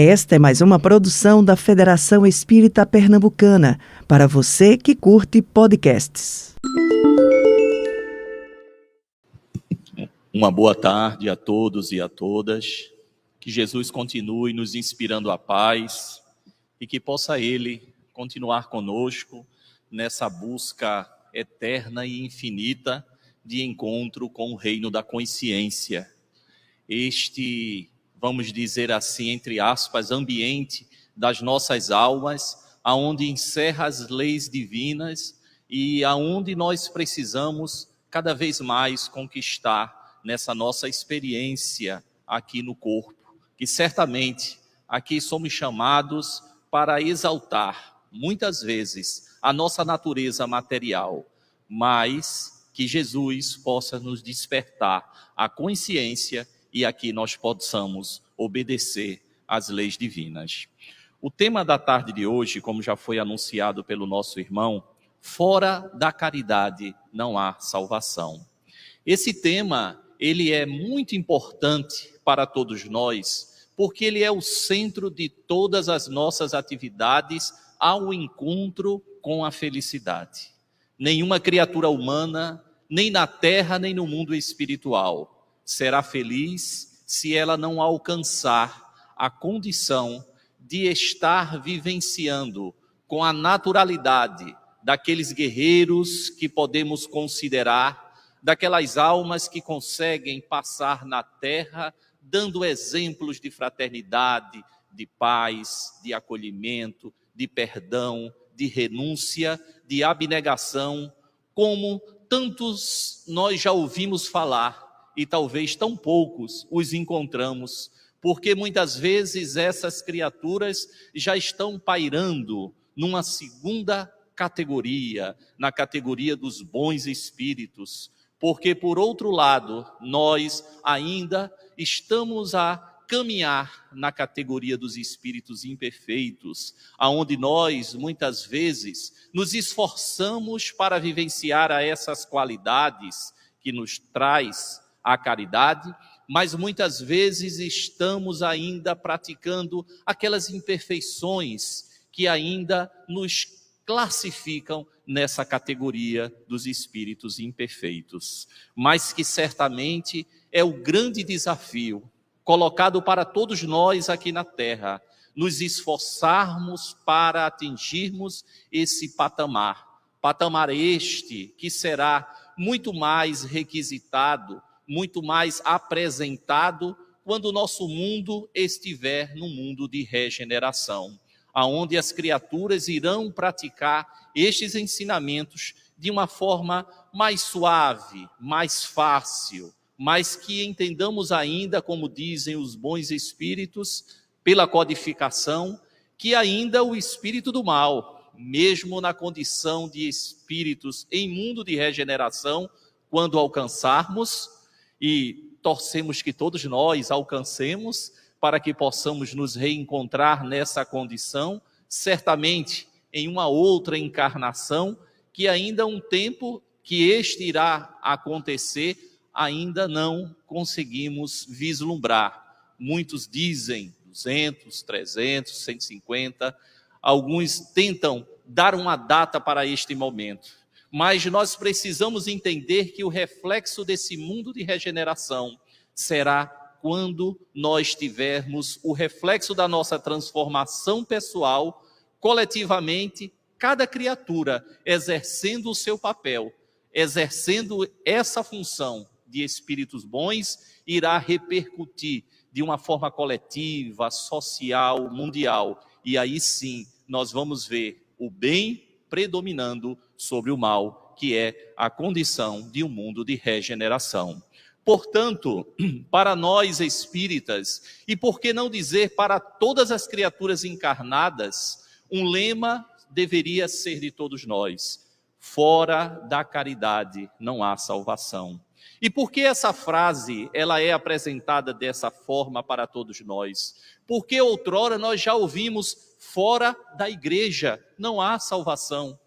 Esta é mais uma produção da Federação Espírita Pernambucana, para você que curte podcasts. Uma boa tarde a todos e a todas. Que Jesus continue nos inspirando a paz e que possa Ele continuar conosco nessa busca eterna e infinita de encontro com o reino da consciência. Este, vamos dizer assim, entre aspas, ambiente das nossas almas, aonde encerra as leis divinas e aonde nós precisamos cada vez mais conquistar nessa nossa experiência aqui no corpo, que certamente aqui somos chamados para exaltar, muitas vezes, a nossa natureza material, mas que Jesus possa nos despertar a consciência e aqui nós possamos obedecer às leis divinas. O tema da tarde de hoje, como já foi anunciado pelo nosso irmão, fora da caridade não há salvação. Esse tema, ele é muito importante para todos nós, porque ele é o centro de todas as nossas atividades ao encontro com a felicidade. Nenhuma criatura humana, nem na terra, nem no mundo espiritual, será feliz se ela não alcançar a condição de estar vivenciando com a naturalidade daqueles guerreiros que podemos considerar, daquelas almas que conseguem passar na terra dando exemplos de fraternidade, de paz, de acolhimento, de perdão, de renúncia, de abnegação, como tantos nós já ouvimos falar e talvez tão poucos os encontramos, porque muitas vezes essas criaturas já estão pairando numa segunda categoria, na categoria dos bons espíritos, porque por outro lado, nós ainda estamos a caminhar na categoria dos espíritos imperfeitos, aonde nós muitas vezes nos esforçamos para vivenciar essas qualidades que nos traz a caridade, mas muitas vezes estamos ainda praticando aquelas imperfeições que ainda nos classificam nessa categoria dos espíritos imperfeitos, mas que certamente é o grande desafio colocado para todos nós aqui na Terra, nos esforçarmos para atingirmos esse patamar este que será muito mais requisitado, muito mais apresentado quando o nosso mundo estiver no mundo de regeneração, aonde as criaturas irão praticar estes ensinamentos de uma forma mais suave, mais fácil, mas que entendamos ainda, como dizem os bons espíritos, pela codificação, que ainda o espírito do mal, mesmo na condição de espíritos em mundo de regeneração, quando alcançarmos, e torcemos que todos nós alcancemos, para que possamos nos reencontrar nessa condição, certamente em uma outra encarnação, que ainda um tempo que este irá acontecer, ainda não conseguimos vislumbrar. Muitos dizem 200, 300, 150, alguns tentam dar uma data para este momento, mas nós precisamos entender que o reflexo desse mundo de regeneração será quando nós tivermos o reflexo da nossa transformação pessoal, coletivamente, cada criatura exercendo o seu papel, exercendo essa função de espíritos bons, irá repercutir de uma forma coletiva, social, mundial. E aí sim, nós vamos ver o bem predominando sobre o mal, que é a condição de um mundo de regeneração. Portanto, para nós espíritas, e por que não dizer para todas as criaturas encarnadas, um lema deveria ser de todos nós: fora da caridade não há salvação. E por que essa frase ela é apresentada dessa forma para todos nós? Porque outrora nós já ouvimos: fora da igreja não há salvação.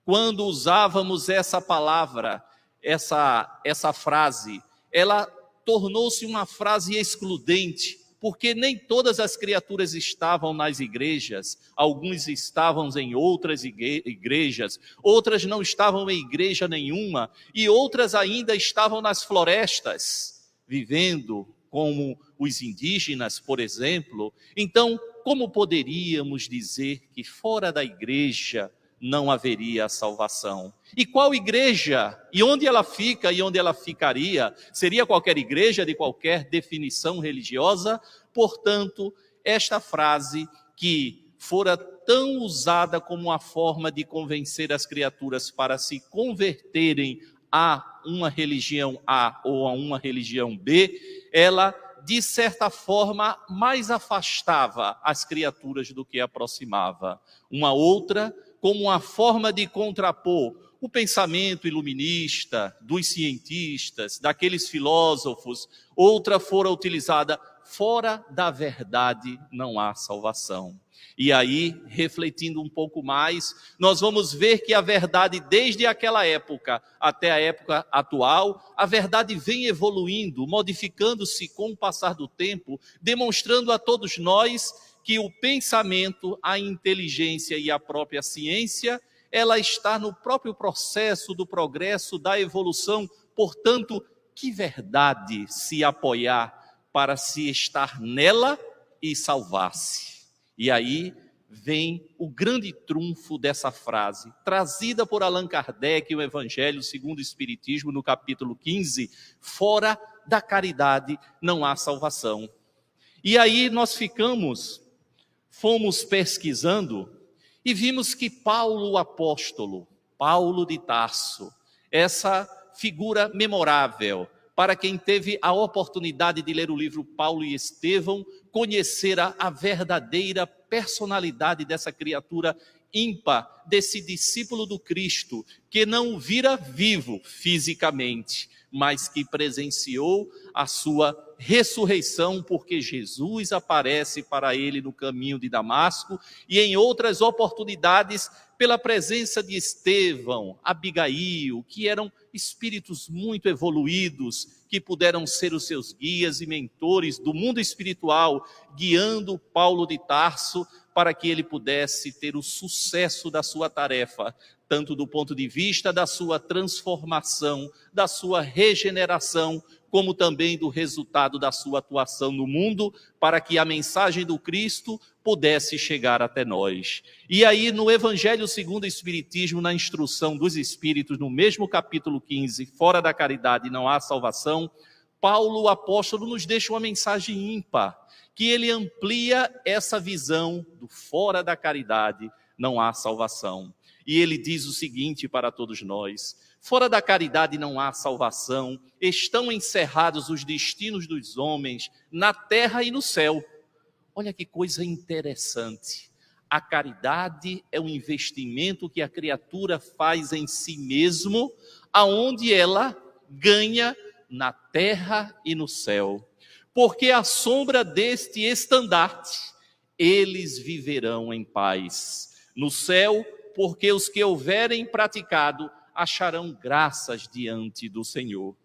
Quando usávamos essa palavra, essa frase, ela tornou-se uma frase excludente, porque nem todas as criaturas estavam nas igrejas, alguns estavam em outras igrejas, outras não estavam em igreja nenhuma, e outras ainda estavam nas florestas, vivendo como os indígenas, por exemplo. Então, como poderíamos dizer que fora da igreja não haveria salvação? E qual igreja? E onde ela fica e onde ela ficaria? Seria qualquer igreja de qualquer definição religiosa? Portanto, esta frase que fora tão usada como uma forma de convencer as criaturas para se converterem a uma religião A ou a uma religião B, ela, de certa forma, mais afastava as criaturas do que aproximava. Uma outra, como uma forma de contrapor o pensamento iluminista dos cientistas, daqueles filósofos. Outra fora utilizada: fora da verdade não há salvação. E aí, refletindo um pouco mais, nós vamos ver que a verdade, desde aquela época até a época atual, a verdade vem evoluindo, modificando-se com o passar do tempo, demonstrando a todos nós que o pensamento, a inteligência e a própria ciência, ela está no próprio processo do progresso, da evolução. Portanto, que verdade se apoiar para se estar nela e salvar-se? E aí vem o grande trunfo dessa frase, trazida por Allan Kardec, o Evangelho segundo o Espiritismo, no capítulo 15, fora da caridade não há salvação. E aí nós fomos pesquisando e vimos que Paulo, o apóstolo, Paulo de Tarso, essa figura memorável, para quem teve a oportunidade de ler o livro Paulo e Estevão, conhecerá a verdadeira personalidade dessa criatura ímpar, desse discípulo do Cristo, que não o vira vivo fisicamente, mas que presenciou a sua ressurreição, porque Jesus aparece para ele no caminho de Damasco, e em outras oportunidades, pela presença de Estevão, Abigail, que eram espíritos muito evoluídos, que puderam ser os seus guias e mentores do mundo espiritual, guiando Paulo de Tarso para que ele pudesse ter o sucesso da sua tarefa, tanto do ponto de vista da sua transformação, da sua regeneração, como também do resultado da sua atuação no mundo, para que a mensagem do Cristo pudesse chegar até nós. E aí, no Evangelho segundo o Espiritismo, na instrução dos Espíritos, no mesmo capítulo 15, fora da caridade não há salvação, Paulo, o apóstolo, nos deixa uma mensagem ímpar, que ele amplia essa visão do fora da caridade não há salvação. E ele diz o seguinte para todos nós: fora da caridade não há salvação, estão encerrados os destinos dos homens na terra e no céu. Olha que coisa interessante. A caridade é um investimento que a criatura faz em si mesmo, aonde ela ganha na terra e no céu. Porque à sombra deste estandarte, eles viverão em paz. No céu, porque os que houverem praticado acharão graças diante do Senhor.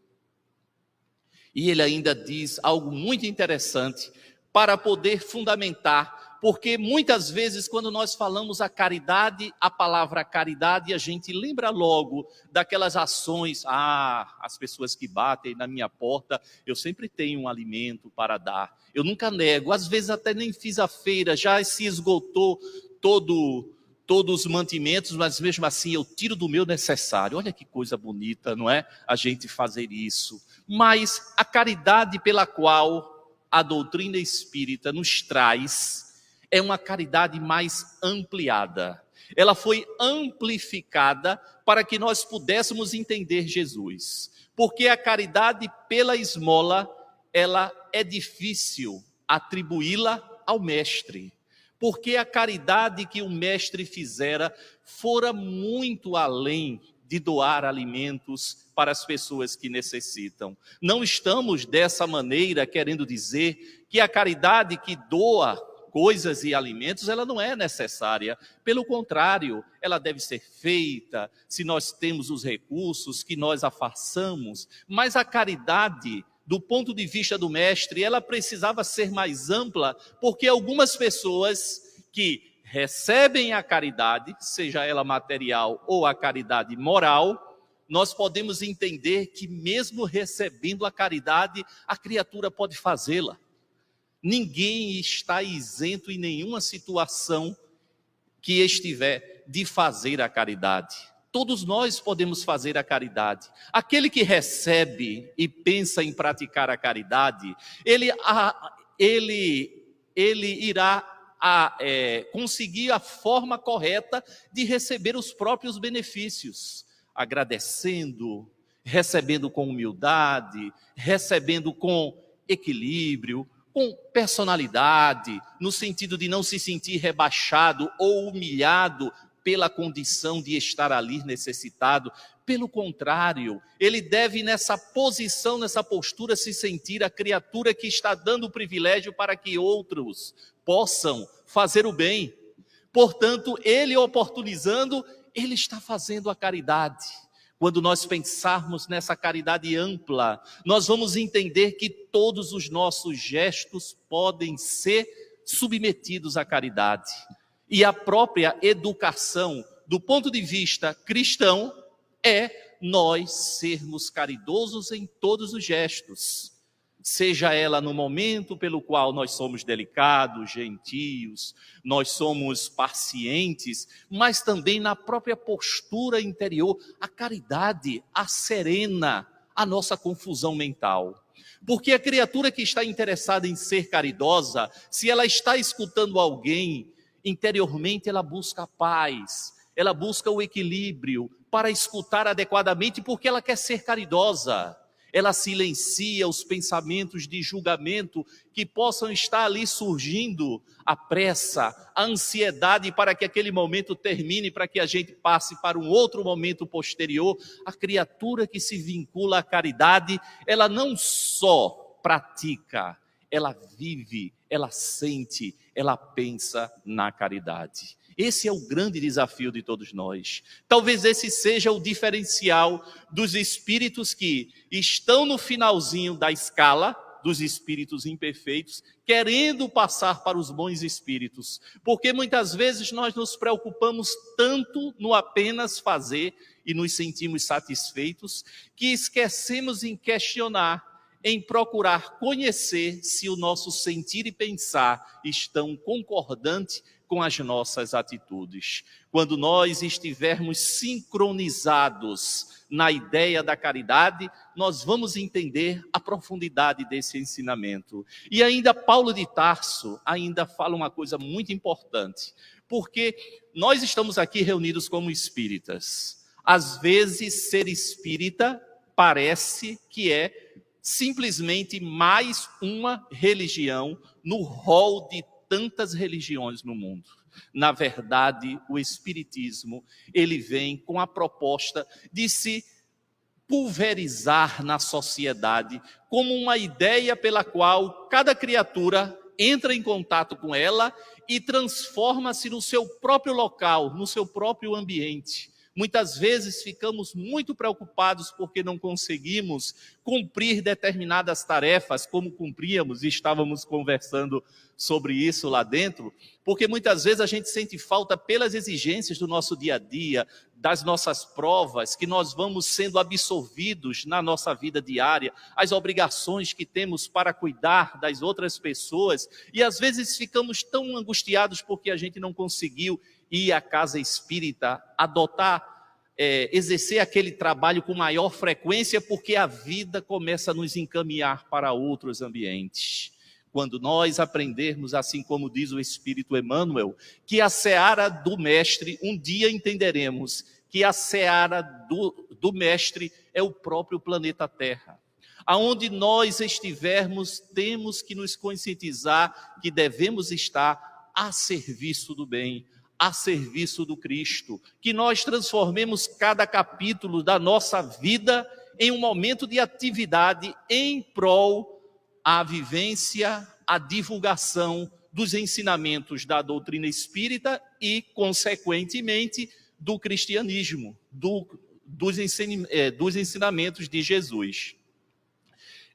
E ele ainda diz algo muito interessante para poder fundamentar, porque muitas vezes quando nós falamos a caridade, a palavra caridade, a gente lembra logo daquelas ações: as pessoas que batem na minha porta, eu sempre tenho um alimento para dar, eu nunca nego, às vezes até nem fiz a feira, já se esgotou todos os mantimentos, mas mesmo assim eu tiro do meu necessário. Olha que coisa bonita, não é? A gente fazer isso. Mas a caridade pela qual a doutrina espírita nos traz é uma caridade mais ampliada. Ela foi amplificada para que nós pudéssemos entender Jesus. Porque a caridade pela esmola, ela é difícil atribuí-la ao mestre. Porque a caridade que o mestre fizera fora muito além de doar alimentos para as pessoas que necessitam. Não estamos dessa maneira querendo dizer que a caridade que doa coisas e alimentos, ela não é necessária. Pelo contrário, ela deve ser feita se nós temos os recursos, que nós a façamos. Mas a caridade do ponto de vista do mestre, ela precisava ser mais ampla, porque algumas pessoas que recebem a caridade, seja ela material ou a caridade moral, nós podemos entender que mesmo recebendo a caridade, a criatura pode fazê-la. Ninguém está isento em nenhuma situação que estiver de fazer a caridade. Todos nós podemos fazer a caridade. Aquele que recebe e pensa em praticar a caridade, ele irá conseguir a forma correta de receber os próprios benefícios, agradecendo, recebendo com humildade, recebendo com equilíbrio, com personalidade, no sentido de não se sentir rebaixado ou humilhado pela condição de estar ali necessitado. Pelo contrário, ele deve nessa posição, nessa postura, se sentir a criatura que está dando o privilégio para que outros possam fazer o bem. Portanto, ele oportunizando, ele está fazendo a caridade. Quando nós pensarmos nessa caridade ampla, nós vamos entender que todos os nossos gestos podem ser submetidos à caridade. E a própria educação, do ponto de vista cristão, é nós sermos caridosos em todos os gestos. Seja ela no momento pelo qual nós somos delicados, gentios, nós somos pacientes, mas também na própria postura interior, a caridade acerena a nossa confusão mental. Porque a criatura que está interessada em ser caridosa, se ela está escutando alguém, interiormente ela busca a paz, ela busca o equilíbrio para escutar adequadamente, porque ela quer ser caridosa. Ela silencia os pensamentos de julgamento que possam estar ali surgindo, a pressa, a ansiedade para que aquele momento termine, para que a gente passe para um outro momento posterior. A criatura que se vincula à caridade, ela não só pratica, ela vive, ela sente, ela pensa na caridade. Esse é o grande desafio de todos nós. Talvez esse seja o diferencial dos espíritos que estão no finalzinho da escala, dos espíritos imperfeitos, querendo passar para os bons espíritos. Porque muitas vezes nós nos preocupamos tanto no apenas fazer e nos sentimos satisfeitos, que esquecemos em questionar, em procurar conhecer se o nosso sentir e pensar estão concordantes com as nossas atitudes. Quando nós estivermos sincronizados na ideia da caridade, nós vamos entender a profundidade desse ensinamento. E ainda Paulo de Tarso ainda fala uma coisa muito importante, porque nós estamos aqui reunidos como espíritas. Às vezes ser espírita parece que é simplesmente mais uma religião no rol de tantas religiões no mundo. Na verdade, o Espiritismo, ele vem com a proposta de se pulverizar na sociedade como uma ideia pela qual cada criatura entra em contato com ela e transforma-se no seu próprio local, no seu próprio ambiente. Muitas vezes ficamos muito preocupados porque não conseguimos cumprir determinadas tarefas como cumpríamos, e estávamos conversando sobre isso lá dentro, porque muitas vezes a gente sente falta pelas exigências do nosso dia a dia, das nossas provas, que nós vamos sendo absorvidos na nossa vida diária, as obrigações que temos para cuidar das outras pessoas, e às vezes ficamos tão angustiados porque a gente não conseguiu ir à casa espírita, adotar, exercer aquele trabalho com maior frequência, porque a vida começa a nos encaminhar para outros ambientes. Quando nós aprendermos, assim como diz o Espírito Emmanuel, que a seara do Mestre, um dia entenderemos que a seara do Mestre é o próprio planeta Terra. Aonde nós estivermos, temos que nos conscientizar que devemos estar a serviço do bem, a serviço do Cristo, que nós transformemos cada capítulo da nossa vida em um momento de atividade em prol à vivência, à divulgação dos ensinamentos da doutrina espírita e, consequentemente, do cristianismo, dos ensinamentos de Jesus.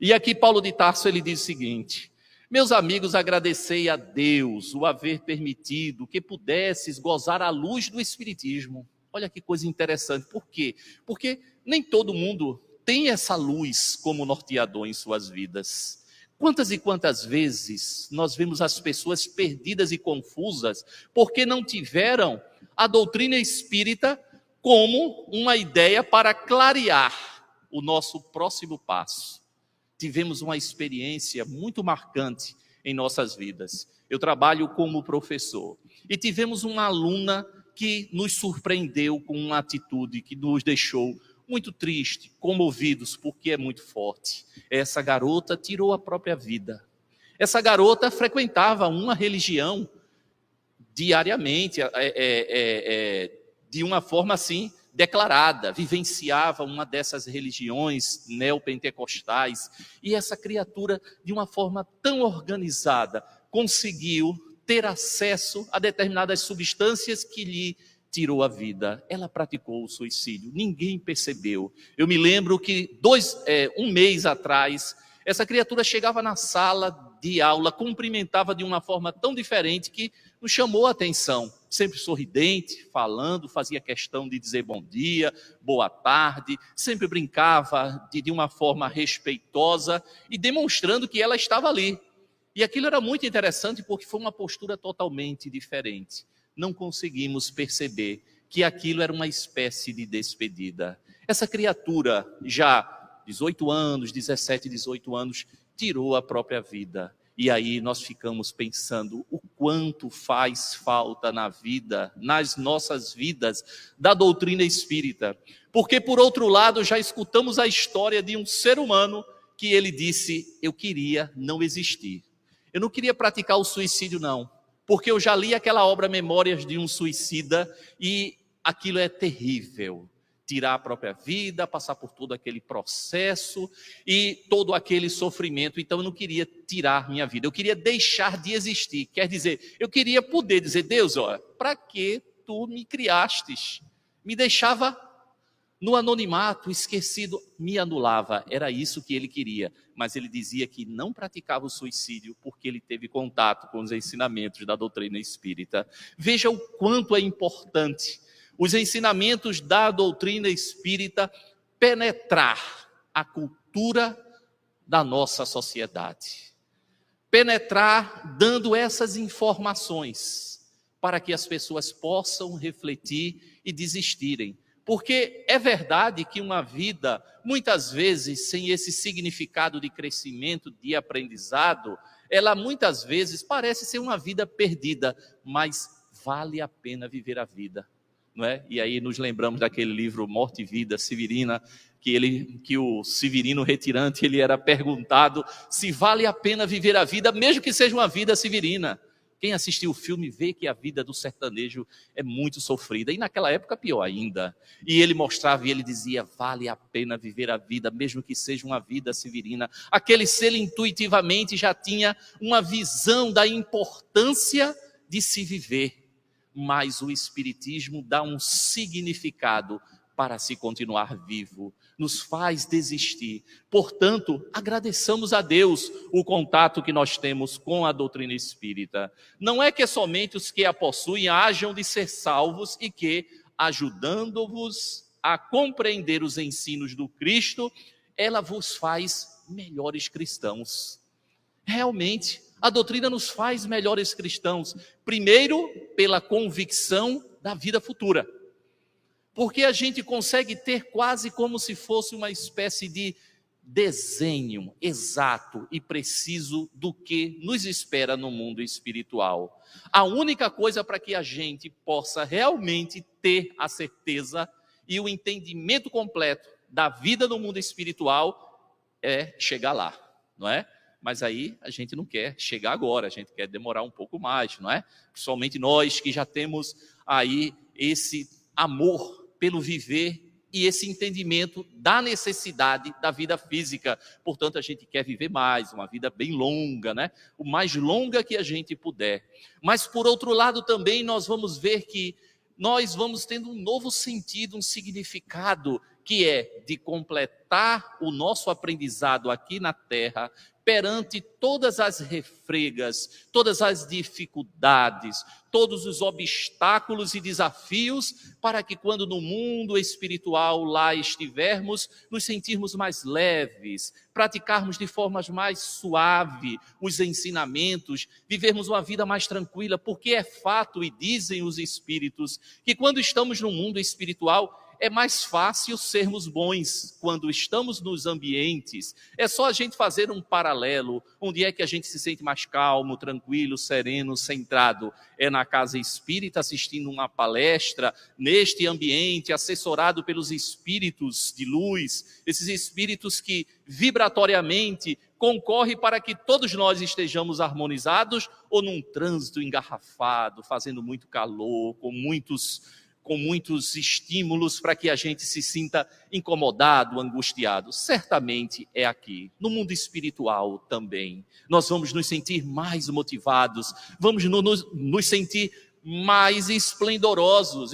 E aqui Paulo de Tarso ele diz o seguinte: meus amigos, agradecei a Deus o haver permitido que pudesses gozar a luz do Espiritismo. Olha que coisa interessante. Por quê? Porque nem todo mundo tem essa luz como norteador em suas vidas. Quantas e quantas vezes nós vemos as pessoas perdidas e confusas porque não tiveram a doutrina espírita como uma ideia para clarear o nosso próximo passo. Tivemos uma experiência muito marcante em nossas vidas. Eu trabalho como professor e tivemos uma aluna que nos surpreendeu com uma atitude que nos deixou muito triste, comovidos, porque é muito forte. Essa garota tirou a própria vida. Essa garota frequentava uma religião diariamente, de uma forma assim declarada, vivenciava uma dessas religiões neopentecostais, e essa criatura, de uma forma tão organizada, conseguiu ter acesso a determinadas substâncias que lhe tirou a vida. Ela praticou o suicídio, ninguém percebeu. Eu me lembro que um mês atrás, essa criatura chegava na sala de aula, cumprimentava de uma forma tão diferente que nos chamou a atenção. Sempre sorridente, falando, fazia questão de dizer bom dia, boa tarde, sempre brincava de uma forma respeitosa e demonstrando que ela estava ali. E aquilo era muito interessante porque foi uma postura totalmente diferente. Não conseguimos perceber que aquilo era uma espécie de despedida. Essa criatura, já 18 anos, 17, 18 anos, tirou a própria vida. E aí nós ficamos pensando o quanto faz falta na vida, nas nossas vidas, da doutrina espírita. Porque, por outro lado, já escutamos a história de um ser humano que ele disse: eu queria não existir. Eu não queria praticar o suicídio, não. Porque eu já li aquela obra Memórias de um Suicida e aquilo é terrível. Tirar a própria vida, passar por todo aquele processo e todo aquele sofrimento. Então eu não queria tirar minha vida, eu queria deixar de existir. Quer dizer, eu queria poder dizer: Deus, olha, para que tu me criastes? Me deixava no anonimato, esquecido, me anulava. Era isso que ele queria. Mas ele dizia que não praticava o suicídio porque ele teve contato com os ensinamentos da doutrina espírita. Veja o quanto é importante os ensinamentos da doutrina espírita penetrar a cultura da nossa sociedade. Penetrar dando essas informações para que as pessoas possam refletir e desistirem. Porque é verdade que uma vida, muitas vezes, sem esse significado de crescimento, de aprendizado, ela muitas vezes parece ser uma vida perdida, mas vale a pena viver a vida. Não é? E aí nos lembramos daquele livro Morte e Vida, Severina, que o Severino retirante, ele era perguntado se vale a pena viver a vida, mesmo que seja uma vida severina. Quem assistiu o filme vê que a vida do sertanejo é muito sofrida, e naquela época pior ainda. E ele mostrava e ele dizia: vale a pena viver a vida, mesmo que seja uma vida severina. Aquele ser intuitivamente já tinha uma visão da importância de se viver. Mas o Espiritismo dá um significado para se continuar vivo, nos faz desistir. Portanto, agradeçamos a Deus o contato que nós temos com a doutrina espírita. Não é que somente os que a possuem hajam de ser salvos e que, ajudando-vos a compreender os ensinos do Cristo, ela vos faz melhores cristãos. Realmente, a doutrina nos faz melhores cristãos, primeiro pela convicção da vida futura, porque a gente consegue ter quase como se fosse uma espécie de desenho exato e preciso do que nos espera no mundo espiritual. A única coisa para que a gente possa realmente ter a certeza e o entendimento completo da vida no mundo espiritual é chegar lá, não é? Mas aí a gente não quer chegar agora, a gente quer demorar um pouco mais, não é? Principalmente nós que já temos aí esse amor pelo viver e esse entendimento da necessidade da vida física. Portanto, a gente quer viver mais, uma vida bem longa, né? O mais longa que a gente puder. Mas, por outro lado, também nós vamos ver que nós vamos tendo um novo sentido, um significado que é de completar o nosso aprendizado aqui na terra, perante todas as refregas, todas as dificuldades, todos os obstáculos e desafios, para que quando no mundo espiritual lá estivermos, nos sentirmos mais leves, praticarmos de forma mais suave os ensinamentos, vivermos uma vida mais tranquila, porque é fato, e dizem os espíritos, que quando estamos no mundo espiritual, é mais fácil sermos bons quando estamos nos ambientes. É só a gente fazer um paralelo. Onde é que a gente se sente mais calmo, tranquilo, sereno, centrado? É na casa espírita, assistindo uma palestra, neste ambiente, assessorado pelos espíritos de luz, esses espíritos que vibratoriamente concorrem para que todos nós estejamos harmonizados, ou num trânsito engarrafado, fazendo muito calor, com muitos estímulos para que a gente se sinta incomodado, angustiado. Certamente é aqui, no mundo espiritual também. Nós vamos nos sentir mais motivados, vamos nos sentir mais esplendorosos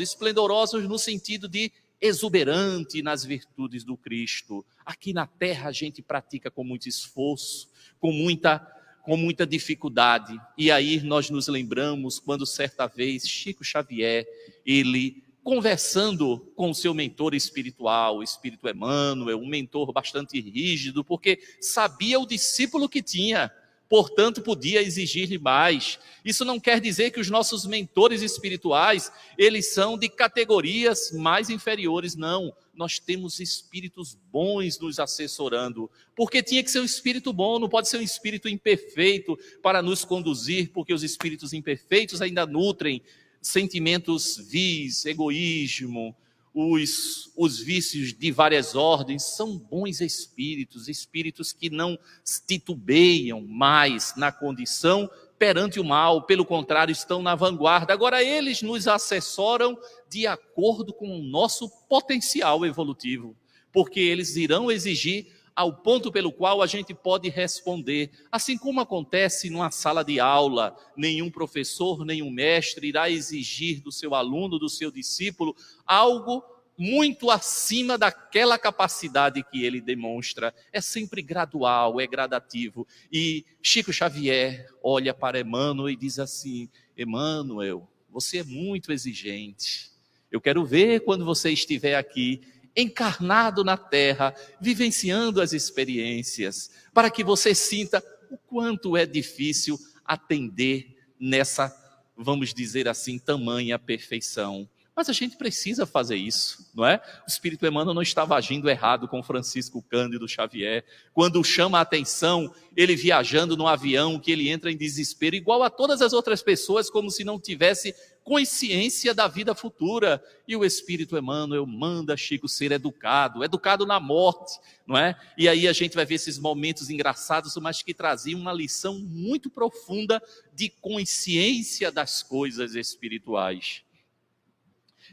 no sentido de exuberante nas virtudes do Cristo. Aqui na terra a gente pratica com muito esforço, com muita dificuldade. E aí nós nos lembramos quando certa vez Chico Xavier, ele conversando com o seu mentor espiritual, o Espírito Emmanuel, um mentor bastante rígido, porque sabia o discípulo que tinha, portanto podia exigir-lhe mais. Isso não quer dizer que os nossos mentores espirituais, eles são de categorias mais inferiores, não. Nós temos espíritos bons nos assessorando, porque tinha que ser um espírito bom, não pode ser um espírito imperfeito para nos conduzir, porque os espíritos imperfeitos ainda nutrem sentimentos vis, egoísmo, os vícios de várias ordens. São bons espíritos que não titubeiam mais na condição perante o mal, pelo contrário, estão na vanguarda. Agora, eles nos assessoram de acordo com o nosso potencial evolutivo, porque eles irão exigir ao ponto pelo qual a gente pode responder. Assim como acontece numa sala de aula, nenhum professor, nenhum mestre irá exigir do seu aluno, do seu discípulo, algo muito acima daquela capacidade que ele demonstra. É sempre gradual, é gradativo. E Chico Xavier olha para Emmanuel e diz assim: Emmanuel, você é muito exigente. Eu quero ver quando você estiver aqui, encarnado na terra, vivenciando as experiências, para que você sinta o quanto é difícil atender nessa, vamos dizer assim, tamanha perfeição. Mas a gente precisa fazer isso, não é? O Espírito Emmanuel não estava agindo errado com Francisco Cândido Xavier, quando chama a atenção, ele viajando no avião, que ele entra em desespero, igual a todas as outras pessoas, como se não tivesse consciência da vida futura. E o Espírito Emmanuel manda Chico ser educado na morte, não é? E aí a gente vai ver esses momentos engraçados, mas que traziam uma lição muito profunda de consciência das coisas espirituais.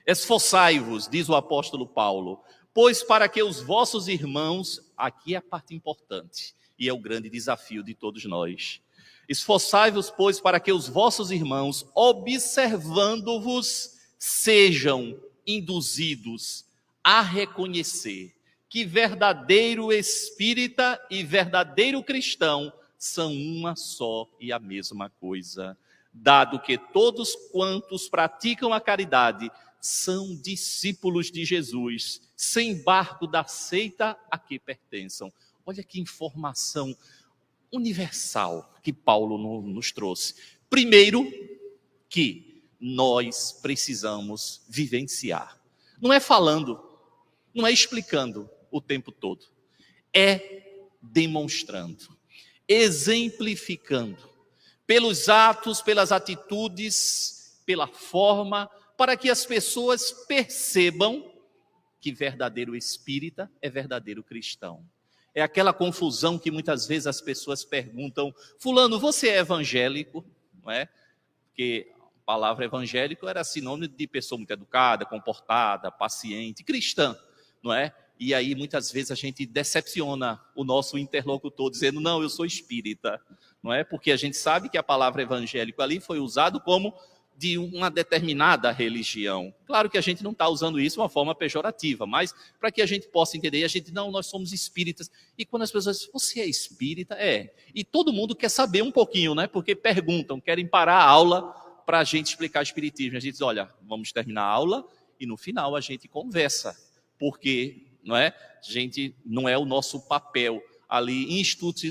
Esforçai-vos, diz o apóstolo Paulo, pois para que os vossos irmãos, aqui é a parte importante, e é o grande desafio de todos nós. Esforçai-vos, pois, para que os vossos irmãos, observando-vos, sejam induzidos a reconhecer que verdadeiro espírita e verdadeiro cristão são uma só e a mesma coisa, dado que todos quantos praticam a caridade são discípulos de Jesus, sem embargo da seita a que pertençam. Olha que informação universal que Paulo nos trouxe. Primeiro, que nós precisamos vivenciar. Não é falando, não é explicando o tempo todo. É demonstrando, exemplificando, pelos atos, pelas atitudes, pela forma, para que as pessoas percebam que verdadeiro espírita é verdadeiro cristão. É aquela confusão que muitas vezes as pessoas perguntam: fulano, você é evangélico? Não é? Porque a palavra evangélico era sinônimo de pessoa muito educada, comportada, paciente, cristã, não é? E aí muitas vezes a gente decepciona o nosso interlocutor dizendo: não, eu sou espírita, não é? Porque a gente sabe que a palavra evangélico ali foi usado como de uma determinada religião. Claro que a gente não está usando isso de uma forma pejorativa, mas para que a gente possa entender, nós somos espíritas. E quando as pessoas dizem, você é espírita? É. E todo mundo quer saber um pouquinho, né? Porque perguntam, querem parar a aula para a gente explicar espiritismo. A gente diz, olha, vamos terminar a aula e no final a gente conversa. Porque não é o nosso papel ali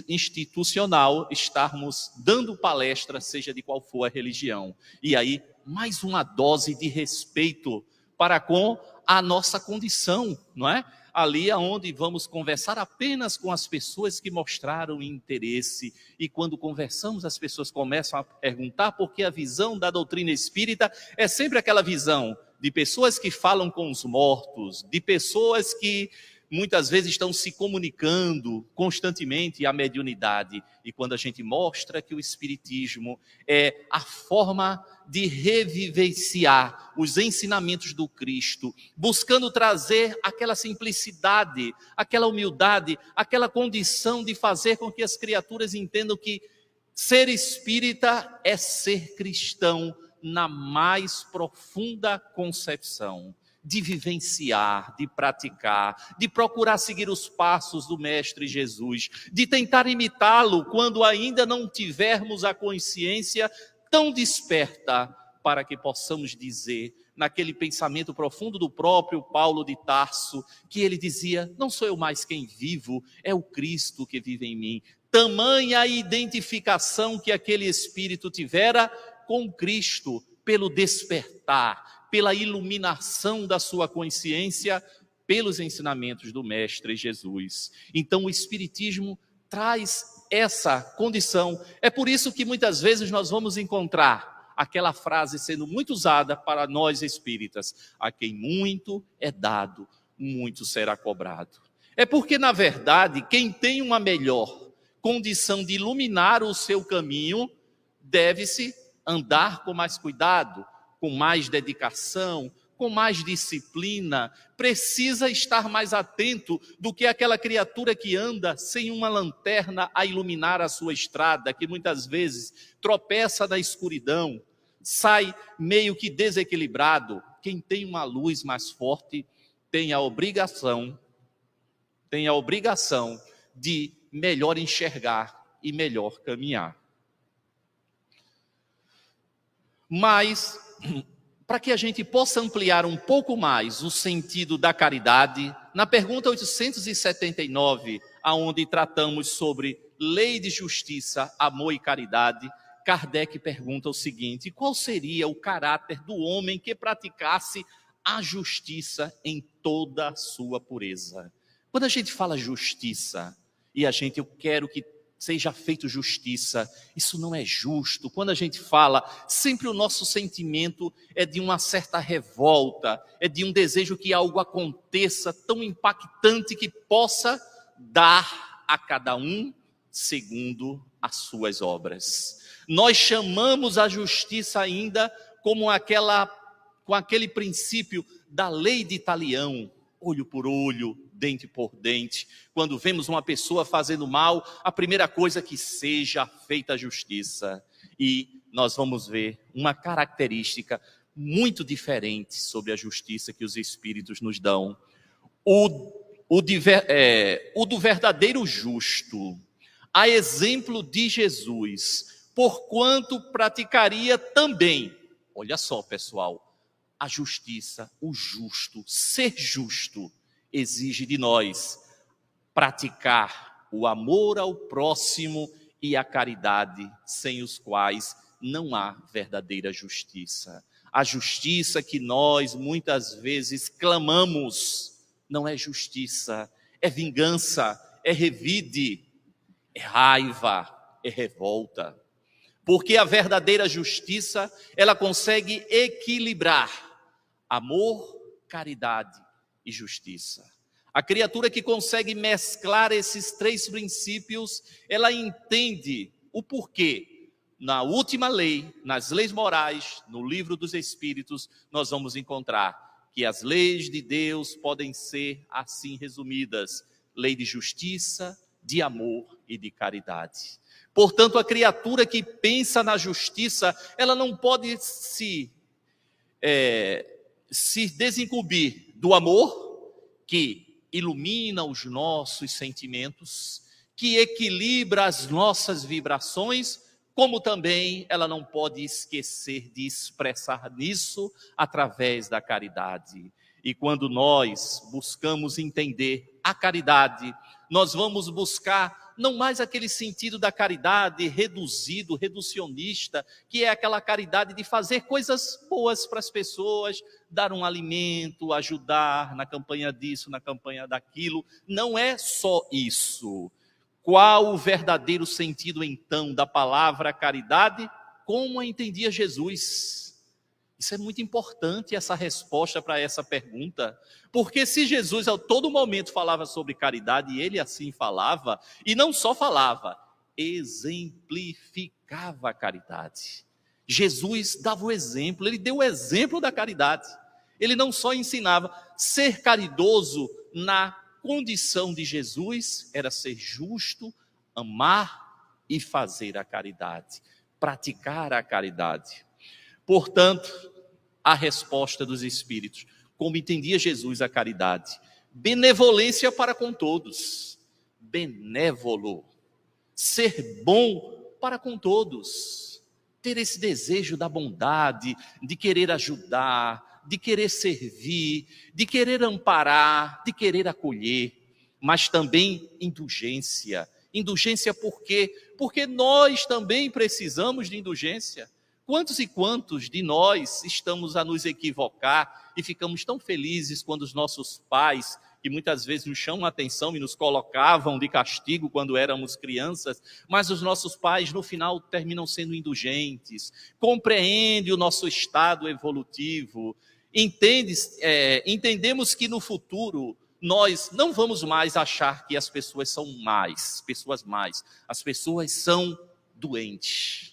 institucional estarmos dando palestra, seja de qual for a religião. E aí, mais uma dose de respeito para com a nossa condição, não é? Ali aonde vamos conversar apenas com as pessoas que mostraram interesse. E quando conversamos, as pessoas começam a perguntar, porque a visão da doutrina espírita é sempre aquela visão de pessoas que falam com os mortos, de pessoas que muitas vezes estão se comunicando constantemente à mediunidade. E quando a gente mostra que o espiritismo é a forma de revivenciar os ensinamentos do Cristo, buscando trazer aquela simplicidade, aquela humildade, aquela condição de fazer com que as criaturas entendam que ser espírita é ser cristão na mais profunda concepção. De vivenciar, de praticar, de procurar seguir os passos do Mestre Jesus, de tentar imitá-lo quando ainda não tivermos a consciência tão desperta para que possamos dizer, naquele pensamento profundo do próprio Paulo de Tarso, que ele dizia, não sou eu mais quem vivo, é o Cristo que vive em mim. Tamanha a identificação que aquele espírito tivera com Cristo, pelo despertar, pela iluminação da sua consciência, pelos ensinamentos do Mestre Jesus. Então o Espiritismo traz essa condição. É por isso que muitas vezes nós vamos encontrar aquela frase sendo muito usada para nós espíritas: a quem muito é dado, muito será cobrado. É porque, na verdade, quem tem uma melhor condição de iluminar o seu caminho, deve-se andar com mais cuidado, com mais dedicação, com mais disciplina, precisa estar mais atento do que aquela criatura que anda sem uma lanterna a iluminar a sua estrada, que muitas vezes tropeça na escuridão, sai meio que desequilibrado. Quem tem uma luz mais forte tem a obrigação de melhor enxergar e melhor caminhar. Mas, para que a gente possa ampliar um pouco mais o sentido da caridade, na pergunta 879, aonde tratamos sobre lei de justiça, amor e caridade, Kardec pergunta o seguinte: qual seria o caráter do homem que praticasse a justiça em toda a sua pureza? Quando a gente fala justiça, e eu quero que seja feito justiça, isso não é justo. Quando a gente fala, sempre o nosso sentimento é de uma certa revolta, é de um desejo que algo aconteça tão impactante que possa dar a cada um segundo as suas obras. Nós chamamos a justiça ainda com aquele princípio da lei de Talião, olho por olho, dente por dente. Quando vemos uma pessoa fazendo mal, a primeira coisa é que seja feita a justiça. E nós vamos ver uma característica muito diferente sobre a justiça que os Espíritos nos dão. O do verdadeiro justo, a exemplo de Jesus, porquanto praticaria também, olha só pessoal, a justiça, o justo, ser justo, exige de nós praticar o amor ao próximo e a caridade, sem os quais não há verdadeira justiça. A justiça que nós muitas vezes clamamos não é justiça, é vingança, é revide, é raiva, é revolta. Porque a verdadeira justiça, ela consegue equilibrar amor, caridade e justiça. A criatura que consegue mesclar esses três princípios, ela entende o porquê. Na última lei, nas leis morais, no livro dos Espíritos, nós vamos encontrar que as leis de Deus podem ser assim resumidas: lei de justiça, de amor e de caridade. Portanto, a criatura que pensa na justiça, ela não pode se desincumbir do amor que ilumina os nossos sentimentos, que equilibra as nossas vibrações, como também ela não pode esquecer de expressar nisso através da caridade. E quando nós buscamos entender a caridade, nós vamos buscar não mais aquele sentido da caridade reduzido, reducionista, que é aquela caridade de fazer coisas boas para as pessoas, dar um alimento, ajudar na campanha disso, na campanha daquilo. Não é só isso. Qual o verdadeiro sentido, então, da palavra caridade? Como a entendia Jesus? Isso é muito importante, essa resposta para essa pergunta. Porque se Jesus a todo momento falava sobre caridade, e ele assim falava, e não só falava, exemplificava a caridade. Jesus dava o exemplo, ele deu o exemplo da caridade. Ele não só ensinava, ser caridoso na condição de Jesus era ser justo, amar e fazer a caridade, praticar a caridade. Portanto, a resposta dos Espíritos, como entendia Jesus a caridade: benevolência para com todos, benévolo, ser bom para com todos, ter esse desejo da bondade, de querer ajudar, de querer servir, de querer amparar, de querer acolher, mas também indulgência. Indulgência por quê? Porque nós também precisamos de indulgência. Quantos e quantos de nós estamos a nos equivocar e ficamos tão felizes quando os nossos pais, que muitas vezes nos chamam a atenção e nos colocavam de castigo quando éramos crianças, mas os nossos pais no final terminam sendo indulgentes, compreendem o nosso estado evolutivo, entendemos que no futuro nós não vamos mais achar que as pessoas são pessoas más, as pessoas são doentes.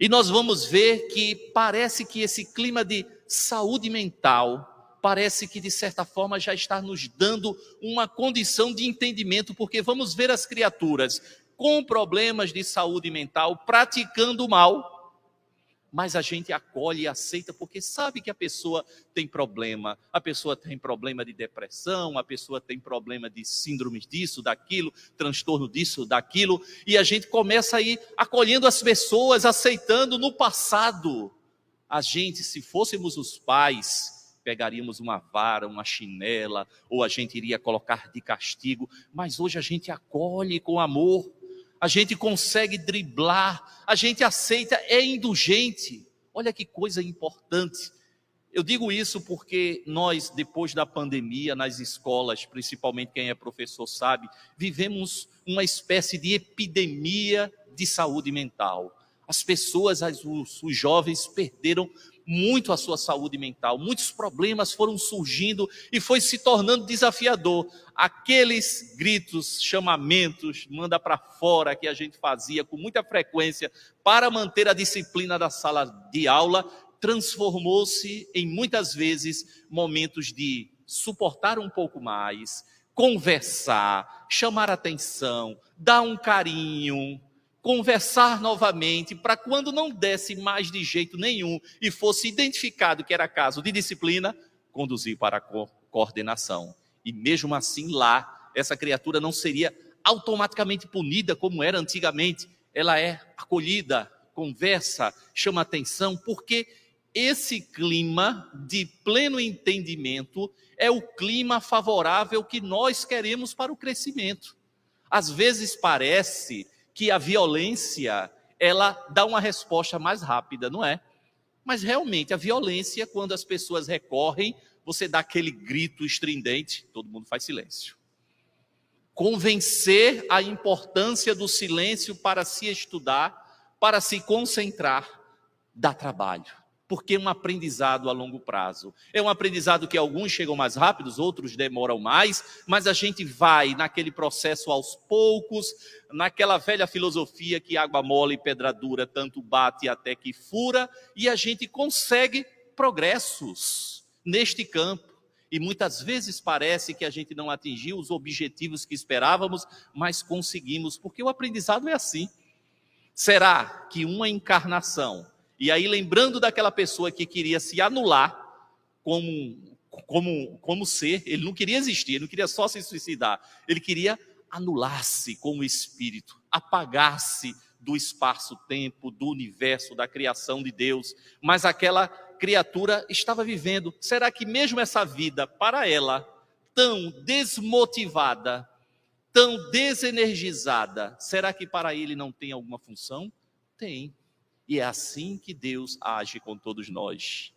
E nós vamos ver que parece que esse clima de saúde mental, parece que de certa forma já está nos dando uma condição de entendimento, porque vamos ver as criaturas com problemas de saúde mental praticando o mal, mas a gente acolhe e aceita porque sabe que a pessoa tem problema de depressão, a pessoa tem problema de síndromes disso, daquilo, transtorno disso, daquilo, e a gente começa a ir acolhendo as pessoas, aceitando. No passado, a gente, se fôssemos os pais, pegaríamos uma vara, uma chinela, ou a gente iria colocar de castigo, mas hoje a gente acolhe com amor, a gente consegue driblar, a gente aceita, é indulgente. Olha que coisa importante. Eu digo isso porque nós, depois da pandemia, nas escolas, principalmente quem é professor sabe, vivemos uma espécie de epidemia de saúde mental. As pessoas, os jovens perderam muito a sua saúde mental, muitos problemas foram surgindo e foi se tornando desafiador. Aqueles gritos, chamamentos, manda para fora que a gente fazia com muita frequência para manter a disciplina da sala de aula, transformou-se em muitas vezes momentos de suportar um pouco mais, conversar, chamar atenção, dar um carinho, conversar novamente, para quando não desse mais de jeito nenhum e fosse identificado que era caso de disciplina, conduzir para a coordenação. E mesmo assim lá, essa criatura não seria automaticamente punida como era antigamente. Ela é acolhida, conversa, chama atenção, porque esse clima de pleno entendimento é o clima favorável que nós queremos para o crescimento. Às vezes parece que a violência, ela dá uma resposta mais rápida, não é? Mas realmente a violência, quando as pessoas recorrem, você dá aquele grito estridente, todo mundo faz silêncio. Convencer a importância do silêncio para se estudar, para se concentrar, dá trabalho. Porque é um aprendizado a longo prazo. É um aprendizado que alguns chegam mais rápidos, outros demoram mais, mas a gente vai naquele processo aos poucos, naquela velha filosofia que água mole e pedra dura tanto bate até que fura, e a gente consegue progressos neste campo. e muitas vezes parece que a gente não atingiu os objetivos que esperávamos, mas conseguimos, porque o aprendizado é assim. Será que uma encarnação, e aí lembrando daquela pessoa que queria se anular como ser, ele não queria existir, ele não queria só se suicidar, ele queria anular-se como espírito, apagar-se do espaço-tempo, do universo, da criação de Deus, mas aquela criatura estava vivendo. Será que mesmo essa vida, para ela, tão desmotivada, tão desenergizada, será que para ele não tem alguma função? Tem. E é assim que Deus age com todos nós.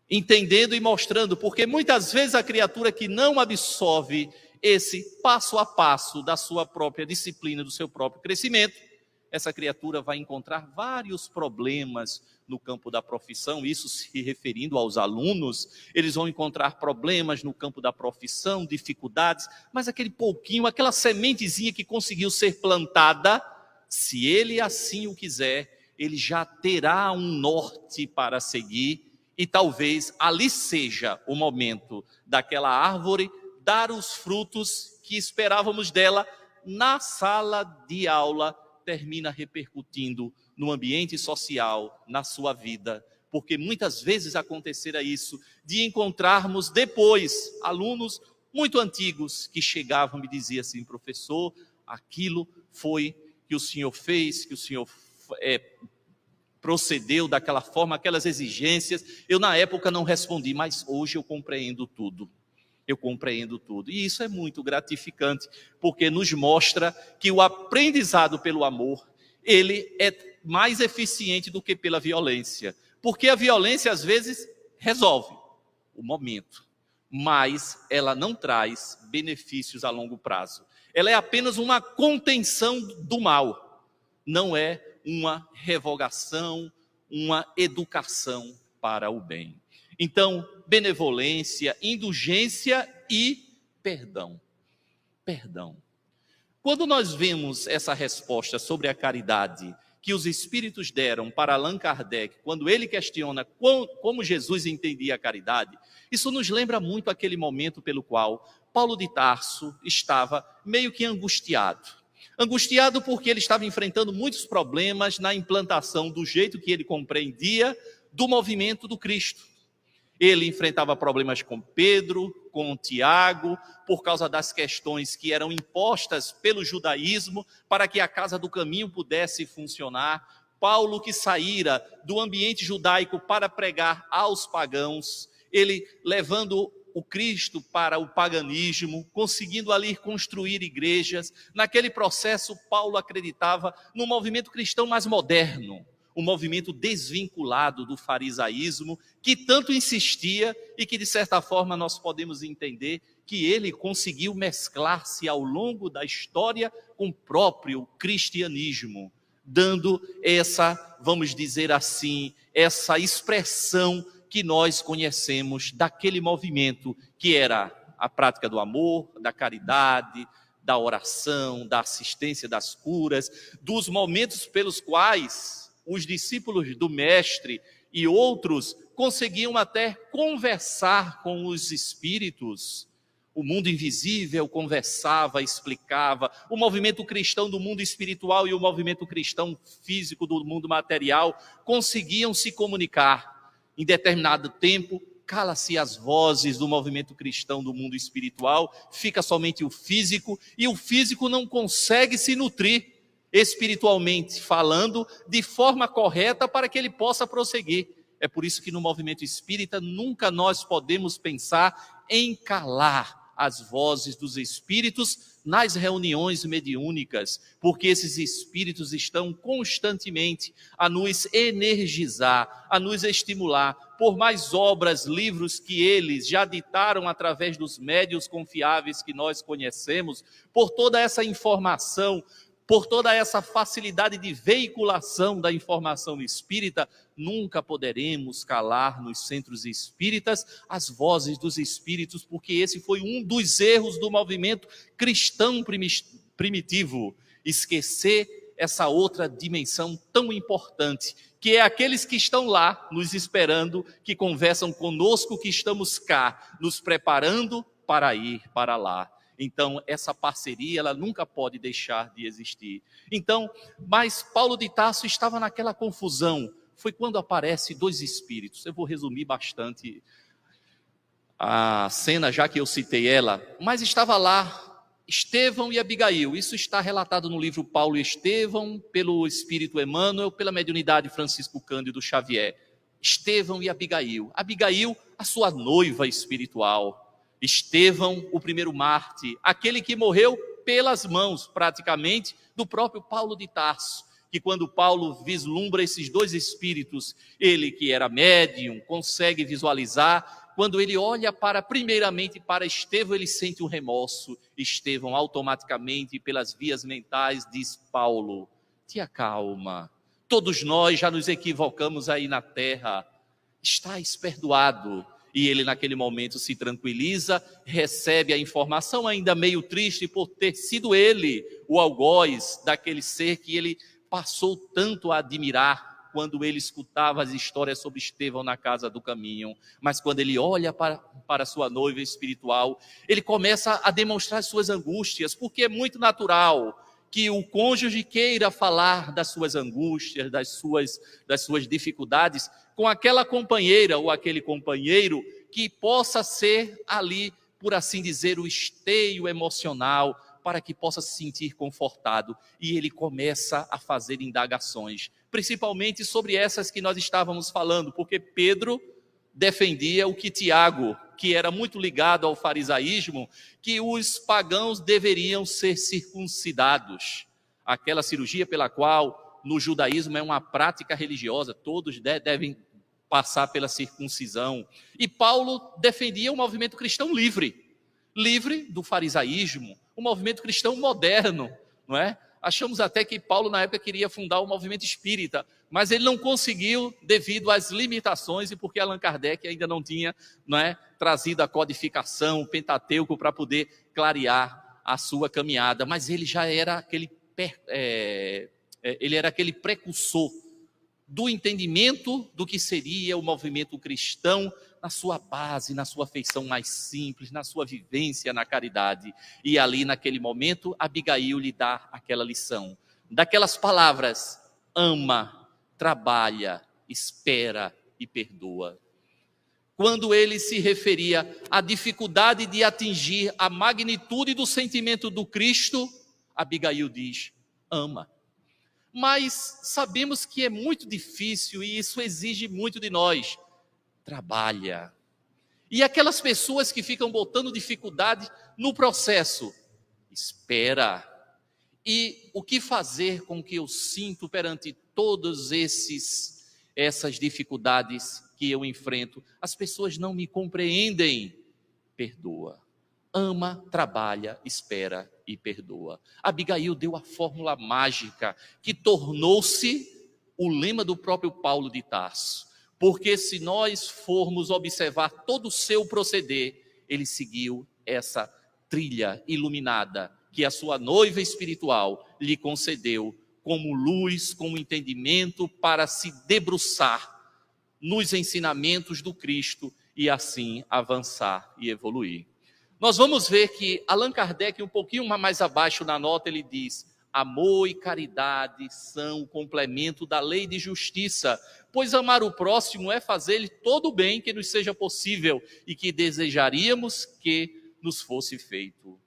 Entendendo e mostrando, porque muitas vezes a criatura que não absorve esse passo a passo da sua própria disciplina, do seu próprio crescimento, essa criatura vai encontrar vários problemas no campo da profissão, isso se referindo aos alunos, eles vão encontrar problemas no campo da profissão, dificuldades, mas aquele pouquinho, aquela sementezinha que conseguiu ser plantada, se ele assim o quiser, ele já terá um norte para seguir, e talvez ali seja o momento daquela árvore dar os frutos que esperávamos dela na sala de aula, termina repercutindo no ambiente social, na sua vida, porque muitas vezes acontecerá isso, de encontrarmos depois alunos muito antigos que chegavam e me diziam assim: professor, aquilo foi que o senhor fez, que o senhor procedeu daquela forma, aquelas exigências, eu na época não respondi, mas hoje eu compreendo tudo. Eu compreendo tudo. E isso é muito gratificante, porque nos mostra que o aprendizado pelo amor, ele é mais eficiente do que pela violência. Porque a violência, às vezes, resolve o momento, mas ela não traz benefícios a longo prazo. Ela é apenas uma contenção do mal, não é uma revogação, uma educação para o bem. Então, benevolência, indulgência e perdão. Perdão. Quando nós vemos essa resposta sobre a caridade que os espíritos deram para Allan Kardec, quando ele questiona como Jesus entendia a caridade, isso nos lembra muito aquele momento pelo qual Paulo de Tarso estava meio que angustiado. Angustiado porque ele estava enfrentando muitos problemas na implantação do jeito que ele compreendia do movimento do Cristo. Ele enfrentava problemas com Pedro, com Tiago, por causa das questões que eram impostas pelo judaísmo para que a casa do caminho pudesse funcionar. Paulo, que saíra do ambiente judaico para pregar aos pagãos, ele levando o Cristo para o paganismo, conseguindo ali construir igrejas. Naquele processo, Paulo acreditava no movimento cristão mais moderno, um movimento desvinculado do farisaísmo, que tanto insistia e que, de certa forma, nós podemos entender que ele conseguiu mesclar-se ao longo da história com o próprio cristianismo, dando essa, vamos dizer assim, essa expressão que nós conhecemos daquele movimento que era a prática do amor, da caridade, da oração, da assistência das curas, dos momentos pelos quais os discípulos do Mestre e outros conseguiam até conversar com os espíritos. O mundo invisível conversava, explicava. O movimento cristão do mundo espiritual e o movimento cristão físico do mundo material conseguiam se comunicar. Em determinado tempo, cala-se as vozes do movimento cristão do mundo espiritual, fica somente o físico, e o físico não consegue se nutrir espiritualmente falando de forma correta para que ele possa prosseguir. É por isso que no movimento espírita nunca nós podemos pensar em calar as vozes dos espíritos nas reuniões mediúnicas, porque esses espíritos estão constantemente a nos energizar, a nos estimular, por mais obras, livros que eles já ditaram através dos médiuns confiáveis que nós conhecemos, por toda essa informação, por toda essa facilidade de veiculação da informação espírita, nunca poderemos calar nos centros espíritas as vozes dos espíritos, porque esse foi um dos erros do movimento cristão primitivo, esquecer essa outra dimensão tão importante, que é aqueles que estão lá nos esperando, que conversam conosco, que estamos cá, nos preparando para ir para lá. Então, essa parceria, ela nunca pode deixar de existir. Então, mas Paulo de Tarso estava naquela confusão. Foi quando aparecem dois espíritos. Eu vou resumir bastante a cena, já que eu citei ela. Mas estava lá Estevão e Abigail. Isso está relatado no livro Paulo e Estevão, pelo Espírito Emmanuel, pela mediunidade Francisco Cândido Xavier. Estevão e Abigail. Abigail, a sua noiva espiritual. Estevão, o primeiro mártir, aquele que morreu pelas mãos, praticamente, do próprio Paulo de Tarso, que quando Paulo vislumbra esses dois espíritos, ele que era médium, consegue visualizar. Quando ele olha primeiramente para Estevão, ele sente um remorso. Estevão, automaticamente, pelas vias mentais, diz: Paulo, te acalma. Todos nós já nos equivocamos aí na terra. Estás perdoado. E ele, naquele momento, se tranquiliza, recebe a informação, ainda meio triste por ter sido ele o algoz daquele ser que ele passou tanto a admirar quando ele escutava as histórias sobre Estevão na casa do caminho. Mas quando ele olha para sua noiva espiritual, ele começa a demonstrar suas angústias, porque é muito natural que o cônjuge queira falar das suas angústias, das suas dificuldades, com aquela companheira ou aquele companheiro que possa ser ali, por assim dizer, o esteio emocional, para que possa se sentir confortado. E ele começa a fazer indagações, principalmente sobre essas que nós estávamos falando, porque Pedro defendia o que Tiago, que era muito ligado ao farisaísmo, que os pagãos deveriam ser circuncidados. Aquela cirurgia pela qual, no judaísmo, é uma prática religiosa, todos devem passar pela circuncisão. E Paulo defendia um movimento cristão livre do farisaísmo, um movimento cristão moderno, não é? Achamos até que Paulo, na época, queria fundar o movimento espírita, mas ele não conseguiu devido às limitações e porque Allan Kardec ainda não tinha, não é, trazido a codificação, o Pentateuco, para poder clarear a sua caminhada. Mas ele já era aquele precursor do entendimento do que seria o movimento cristão na sua base, na sua feição mais simples, na sua vivência na caridade. E ali, naquele momento, Abigail lhe dá aquela lição, daquelas palavras: ama, trabalha, espera e perdoa. Quando ele se referia à dificuldade de atingir a magnitude do sentimento do Cristo, Abigail diz: ama. Mas sabemos que é muito difícil e isso exige muito de nós. Trabalha. E aquelas pessoas que ficam botando dificuldade no processo, espera. E o que fazer com que eu sinto perante todas essas dificuldades que eu enfrento? As pessoas não me compreendem. Perdoa. Ama, trabalha, espera e perdoa. Abigail deu a fórmula mágica que tornou-se o lema do próprio Paulo de Tarso. Porque se nós formos observar todo o seu proceder, ele seguiu essa trilha iluminada que a sua noiva espiritual lhe concedeu como luz, como entendimento para se debruçar nos ensinamentos do Cristo e assim avançar e evoluir. Nós vamos ver que Allan Kardec, um pouquinho mais abaixo na nota, ele diz: amor e caridade são o complemento da lei de justiça, pois amar o próximo é fazer-lhe todo o bem que nos seja possível e que desejaríamos que nos fosse feito.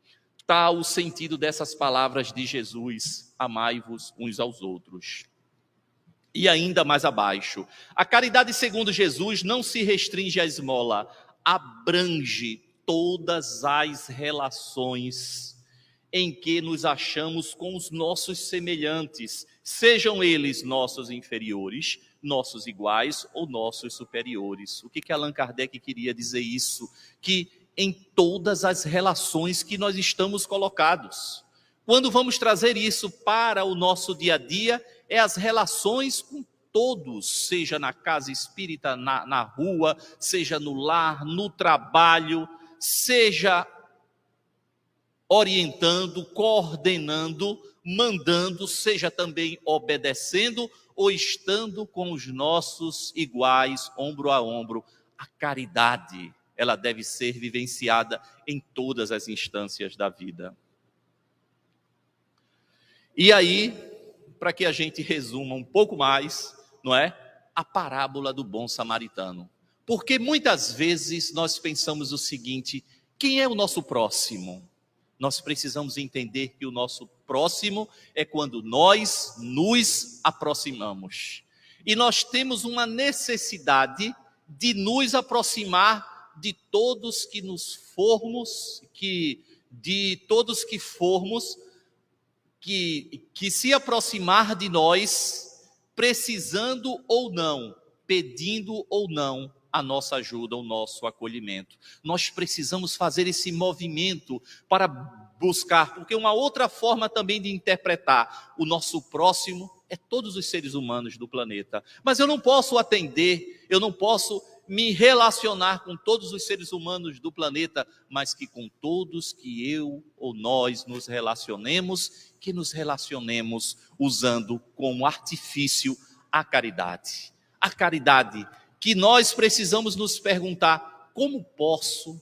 Tal o sentido dessas palavras de Jesus: amai-vos uns aos outros. E ainda mais abaixo: a caridade segundo Jesus não se restringe à esmola, abrange todas as relações em que nos achamos com os nossos semelhantes, sejam eles nossos inferiores, nossos iguais ou nossos superiores. O que Allan Kardec queria dizer isso? Que em todas as relações que nós estamos colocados. Quando vamos trazer isso para o nosso dia a dia, é as relações com todos, seja na casa espírita, na rua, seja no lar, no trabalho, seja orientando, coordenando mandando, seja também obedecendo ou estando com os nossos iguais, ombro a ombro. A caridade, ela deve ser vivenciada em todas as instâncias da vida. E aí, para que a gente resuma um pouco mais, não é? A parábola do bom samaritano. Porque muitas vezes nós pensamos o seguinte: quem é o nosso próximo? Nós precisamos entender que o nosso próximo é quando nós nos aproximamos. E nós temos uma necessidade de nos aproximar de todos que nos formos, de todos que formos, que se aproximar de nós, precisando ou não, pedindo ou não a nossa ajuda, o nosso acolhimento. Nós precisamos fazer esse movimento para buscar, porque uma outra forma também de interpretar o nosso próximo é todos os seres humanos do planeta. Mas eu não posso atender, eu não posso me relacionar com todos os seres humanos do planeta, mas que com todos que eu ou nós nos relacionemos, que nos relacionemos usando como artifício a caridade. A caridade que nós precisamos nos perguntar: como posso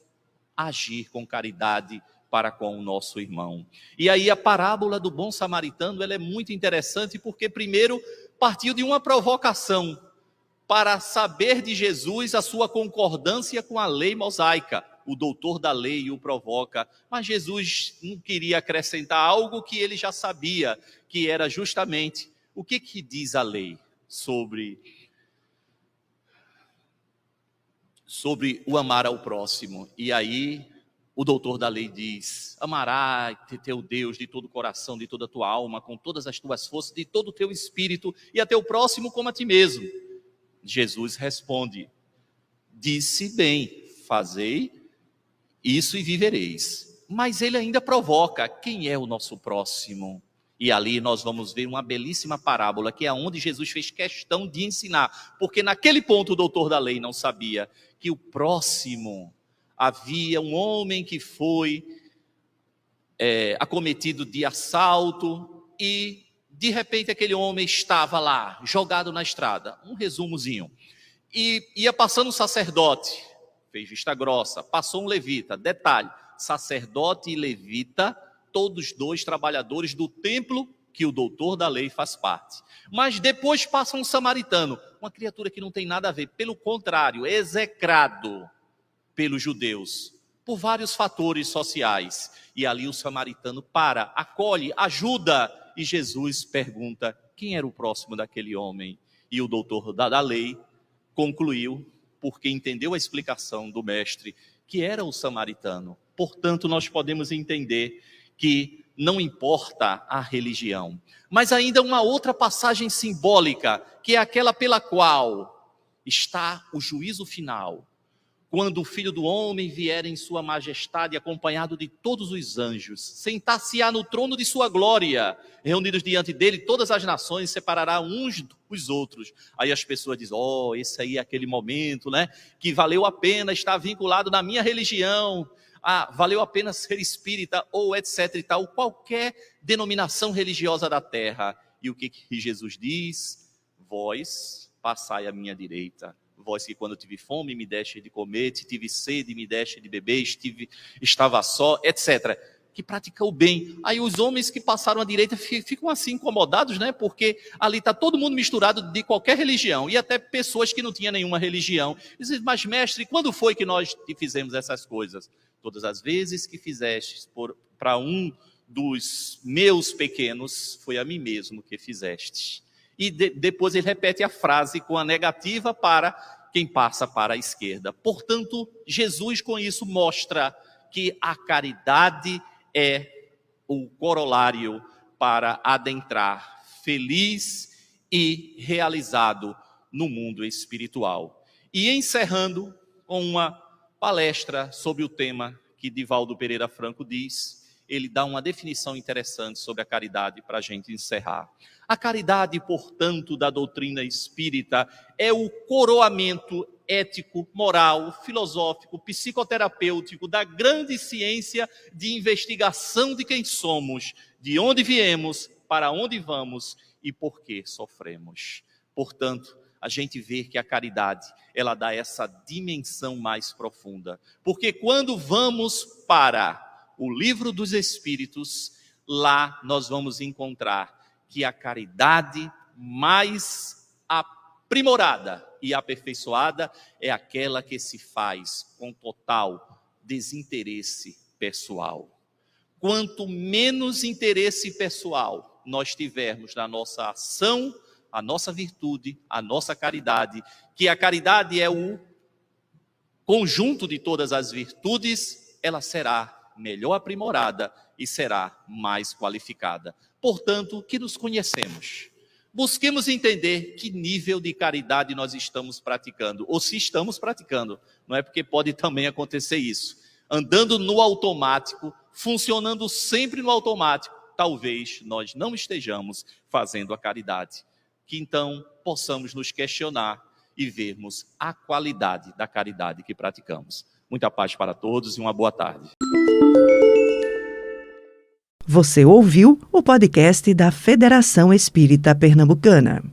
agir com caridade para com o nosso irmão? E aí a parábola do bom samaritano, ela é muito interessante, porque primeiro partiu de uma provocação para saber de Jesus a sua concordância com a lei mosaica. O doutor da lei o provoca, mas Jesus não queria acrescentar algo que ele já sabia, que era justamente o que diz a lei sobre o amar ao próximo. E aí o doutor da lei diz: amarás teu Deus de todo o coração, de toda a tua alma, com todas as tuas forças, de todo o teu espírito, e a teu próximo como a ti mesmo. Jesus responde: disse bem, fazei isso e vivereis. Mas ele ainda provoca: quem é o nosso próximo? E ali nós vamos ver uma belíssima parábola, que é onde Jesus fez questão de ensinar, porque naquele ponto o doutor da lei não sabia que o próximo, havia um homem que foi acometido de assalto e de repente aquele homem estava lá, jogado na estrada. Um resumozinho. E ia passando um sacerdote, fez vista grossa, passou um levita. Detalhe: sacerdote e levita, todos dois trabalhadores do templo que o doutor da lei faz parte. Mas depois passa um samaritano, uma criatura que não tem nada a ver, pelo contrário, execrado pelos judeus, por vários fatores sociais. E ali o samaritano para, acolhe, ajuda. E Jesus pergunta: quem era o próximo daquele homem? E o doutor da lei concluiu, porque entendeu a explicação do mestre, que era o samaritano. Portanto, nós podemos entender que não importa a religião. Mas ainda uma outra passagem simbólica, que é aquela pela qual está o juízo final. Quando o Filho do Homem vier em sua majestade, acompanhado de todos os anjos, sentar-se-á no trono de sua glória, reunidos diante dele, todas as nações, separará uns dos outros. Aí as pessoas dizem: esse aí é aquele momento, né, que valeu a pena estar vinculado na minha religião, valeu a pena ser espírita, ou etc e tal, qualquer denominação religiosa da terra. E o que Jesus diz? Vós passai à minha direita. Vós que quando tive fome me deste de comer, se tive sede me deste de beber, estava só, etc. Que pratica o bem. Aí os homens que passaram à direita ficam assim incomodados, né? Porque ali está todo mundo misturado de qualquer religião, e até pessoas que não tinham nenhuma religião. Dizem: mas mestre, quando foi que nós te fizemos essas coisas? Todas as vezes que fizestes para um dos meus pequenos, foi a mim mesmo que fizestes. E depois ele repete a frase com a negativa para quem passa para a esquerda. Portanto, Jesus com isso mostra que a caridade é o corolário para adentrar feliz e realizado no mundo espiritual. E encerrando com uma palestra sobre o tema que Divaldo Pereira Franco diz: ele dá uma definição interessante sobre a caridade para a gente encerrar. A caridade, portanto, da doutrina espírita é o coroamento ético, moral, filosófico, psicoterapêutico da grande ciência de investigação de quem somos, de onde viemos, para onde vamos e por que sofremos. Portanto, a gente vê que a caridade, ela dá essa dimensão mais profunda. Porque quando vamos para o Livro dos Espíritos, lá nós vamos encontrar que a caridade mais aprimorada e aperfeiçoada é aquela que se faz com total desinteresse pessoal. Quanto menos interesse pessoal nós tivermos na nossa ação, a nossa virtude, a nossa caridade, que a caridade é o conjunto de todas as virtudes, ela será melhor aprimorada e será mais qualificada. Portanto, que nos conhecemos. Busquemos entender que nível de caridade nós estamos praticando, ou se estamos praticando. Não é porque pode também acontecer isso. Andando no automático, funcionando sempre no automático, talvez nós não estejamos fazendo a caridade. Que então possamos nos questionar e vermos a qualidade da caridade que praticamos. Muita paz para todos e uma boa tarde. Você ouviu o podcast da Federação Espírita Pernambucana.